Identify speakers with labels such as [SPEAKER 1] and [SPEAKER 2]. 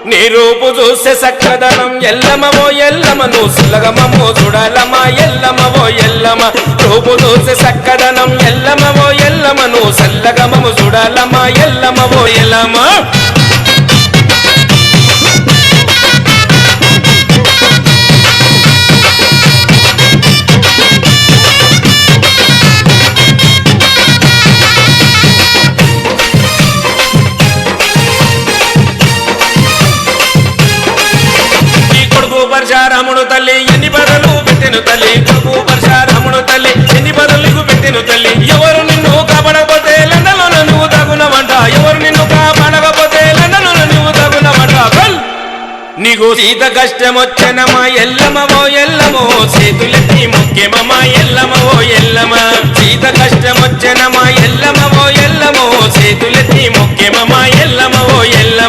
[SPEAKER 1] నీ రూపు చూసే సక్కదనం ఎల్లమవో ఎల్లమ నువ్వు సులగమమో చూడాలమా ఎల్లమవో ఎల్లమ రూపు చూసే సక్కదనం ఎల్లమవో ఎల్లమ నువ్వు సల్లగమము చూడాలమా ఎల్లమవో ఎల్లమ పరశురాముడు తల్లి ఎన్ని బదులు పెట్టెను తల్లి కొడుకు పరశురాముడు తల్లి ఎన్ని బదులకు పెట్టెను తల్లి ఎవరు నిన్ను కాపాడకపోతే లండలో నువ్వు తగునవంట ఎవరు నిన్ను కాపాడకపోతే లండలో నువ్వు తగునవంట నీకు సీత కష్టం వచ్చనమా ఎల్లమవో ఎల్లమో చేతులెత్తి ముఖ్యమమ్మా ఎల్లమవో ఎల్లమ సీత కష్టం వచ్చనమా ఎల్లమవో ఎల్లమో చేతులెత్తి ముఖ్యమమ్మా ఎల్లమవో ఎల్లమ